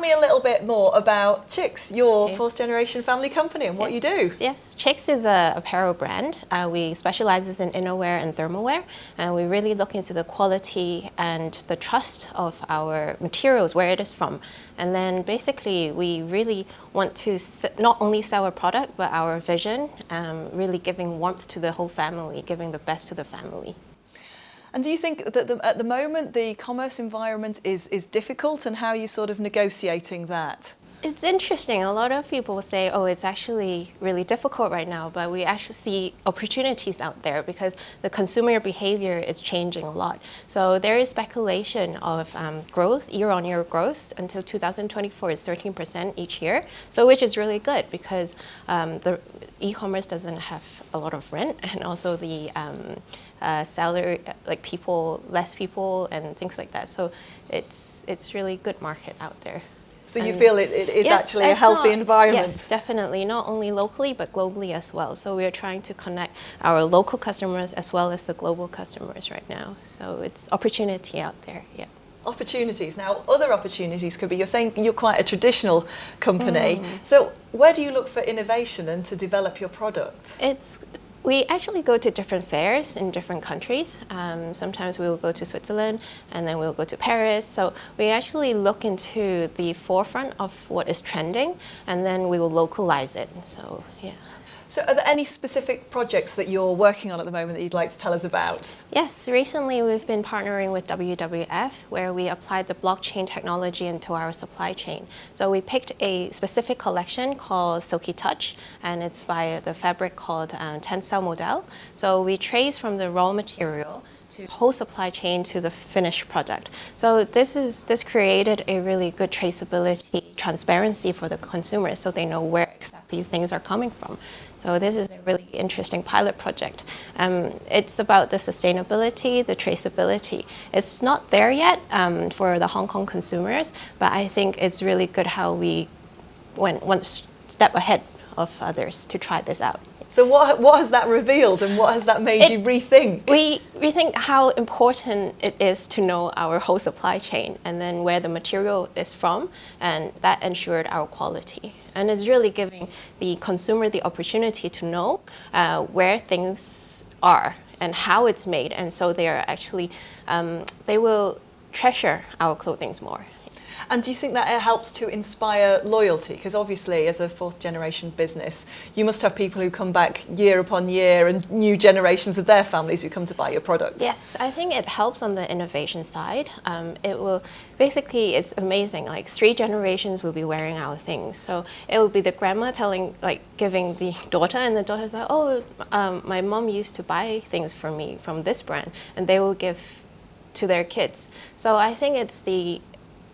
me a little bit more about Chicks, your fourth generation family company, and what you do. Yes, Chicks is a apparel brand. We specialize in innerwear and thermalwear, and we really look into the quality and the trust of our materials, where it is from. And then basically we really want to not only sell our product, but our vision, really giving warmth to the whole family, giving the best to the family. And do you think that at the moment the commerce environment is difficult, and how are you sort of negotiating that? It's interesting. A lot of people say, oh, it's actually really difficult right now, but we actually see opportunities out there because the consumer behavior is changing a lot. So there is speculation of growth, year-on-year growth until 2024 is 13% each year. So which is really good because the e-commerce doesn't have a lot of rent, and also the salary, like less people and things like that. So it's really good market out there. So you feel it is actually a healthy environment? Yes, definitely. Not only locally, but globally as well. So we are trying to connect our local customers as well as the global customers right now. So it's opportunity out there, yeah. Opportunities. Now, other opportunities could be, you're saying you're quite a traditional company. So where do you look for innovation and to develop your products? We actually go to different fairs in different countries. Sometimes we will go to Switzerland, and then we'll go to Paris. So we actually look into the forefront of what is trending, and then we will localize it. So, yeah. So are there any specific projects that you're working on at the moment that you'd like to tell us about? Yes, recently we've been partnering with WWF, where we applied the blockchain technology into our supply chain. So we picked a specific collection called Silky Touch, and it's by the fabric called Tencel Model. So we trace from the raw material to the whole supply chain to the finished product. So this created a really good traceability, transparency for the consumers, so they know where exactly things are coming from. So this is a really interesting pilot project. It's about the sustainability, the traceability. It's not there yet for the Hong Kong consumers, but I think it's really good how we went one step ahead of others to try this out. So what has that revealed, and what has that made you rethink? We rethink how important it is to know our whole supply chain, and then where the material is from, and that ensured our quality. And it's really giving the consumer the opportunity to know where things are and how it's made, and so they are actually, they will treasure our clothing more. And do you think that it helps to inspire loyalty? Because obviously, as a fourth generation business, you must have people who come back year upon year, and new generations of their families who come to buy your products. Yes, I think it helps on the innovation side. It will basically, it's amazing. Like 3 generations will be wearing our things. So it will be the grandma giving the daughter, and the daughter's like, oh, my mom used to buy things for me from this brand, and they will give to their kids. So I think it's the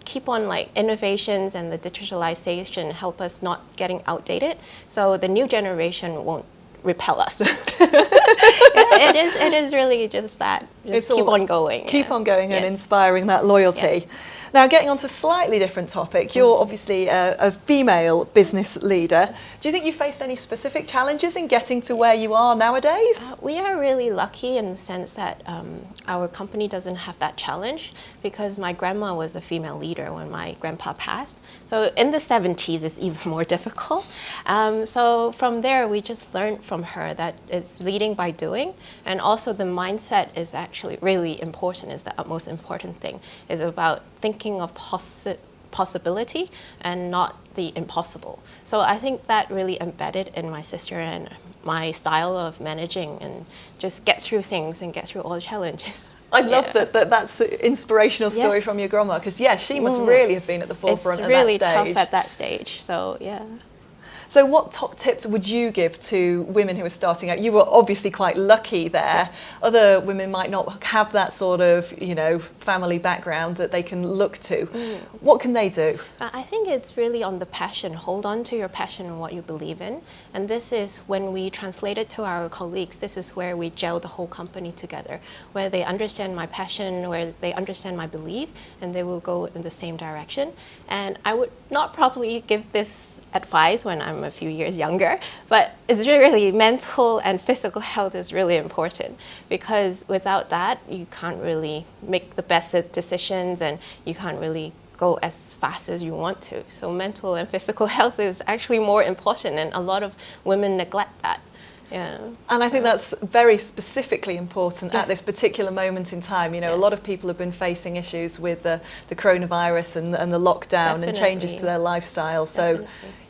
keep on innovations, and the digitalization help us not getting outdated, so the new generation won't repel us. It is really just that. Just keep on going. Keep on going and inspiring that loyalty. Yeah. Now, getting on to a slightly different topic, you're obviously a female business leader. Do you think you faced any specific challenges in getting to where you are nowadays? We are really lucky in the sense that our company doesn't have that challenge, because my grandma was a female leader when my grandpa passed. So in the 70s, it's even more difficult. So from there, we just learned from her that it's leading by doing, and also the mindset is actually really important, is the utmost important thing, is about thinking of possibility and not the impossible. So I think that really embedded in my sister and my style of managing, and just get through things and get through all the challenges. I love that's an inspirational story from your grandma, because she must really have been at the forefront of that stage. It's really tough at that stage, so yeah. So what top tips would you give to women who are starting out? You were obviously quite lucky there. Yes. Other women might not have that sort of, family background that they can look to. What can they do? I think it's really on the passion. Hold on to your passion and what you believe in. And this is when we translate it to our colleagues, this is where we gel the whole company together, where they understand my passion, where they understand my belief, and they will go in the same direction. And I would not probably give this advice when I'm a few years younger, but it's really mental and physical health is really important, because without that, you can't really make the best decisions, and you can't really go as fast as you want to. So mental and physical health is actually more important, and a lot of women neglect that. Yeah. And I think that's very specifically important at this particular moment in time. You know, a lot of people have been facing issues with the coronavirus and the lockdown and changes to their lifestyle. So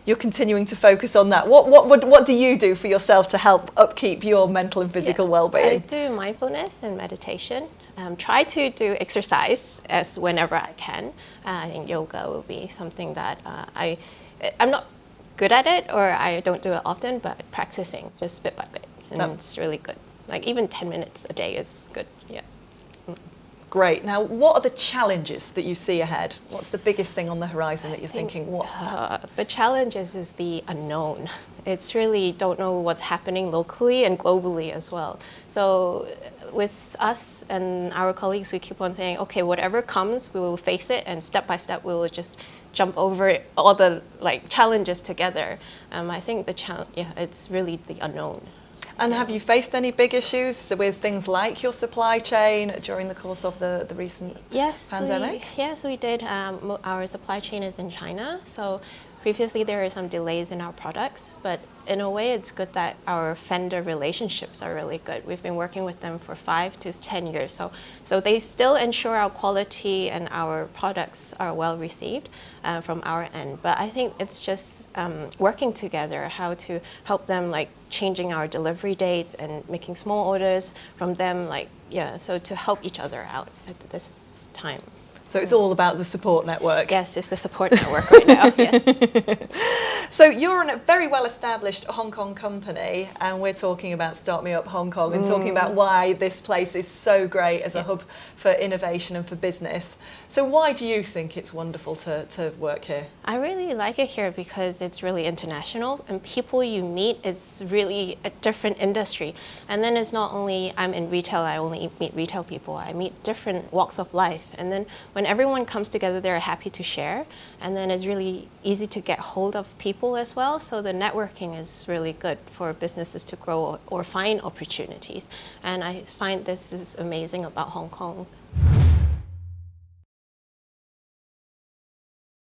you're continuing to focus on that. What do you do for yourself to help upkeep your mental and physical well-being? I do mindfulness and meditation. Try to do exercise as whenever I can. I think yoga will be something that I'm not good at it, or I don't do it often, but practicing just bit by bit, and it's really good. Like even 10 minutes a day is good. Yeah. Great. Now, what are the challenges that you see ahead? What's the biggest thing on the horizon that you're thinking? What? The challenge is the unknown. It's really don't know what's happening locally and globally as well. So with us and our colleagues, we keep on saying, okay, whatever comes, we will face it, and step by step, we will just jump over all the challenges together. I think it's really the unknown. And have you faced any big issues with things like your supply chain during the course of the recent pandemic? Yes, we did. Our supply chain is in China, so previously there are some delays in our products, but in a way it's good that our vendor relationships are really good. We've been working with them for 5 to 10 years, so they still ensure our quality and our products are well received from our end. But I think it's just working together, how to help them, changing our delivery dates and making small orders from them, so to help each other out at this time. So it's all about the support network. Yes, it's the support network right now, yes. So you're a very well-established Hong Kong company, and we're talking about Start Me Up Hong Kong and talking about why this place is so great as a hub for innovation and for business. So why do you think it's wonderful to work here? I really like it here because it's really international, and people you meet, it's really a different industry. And then it's not only I'm in retail, I only meet retail people, I meet different walks of life. And then when everyone comes together, they're happy to share, and then it's really easy to get hold of people as well. So the networking is really good for businesses to grow or find opportunities. And I find this is amazing about Hong Kong.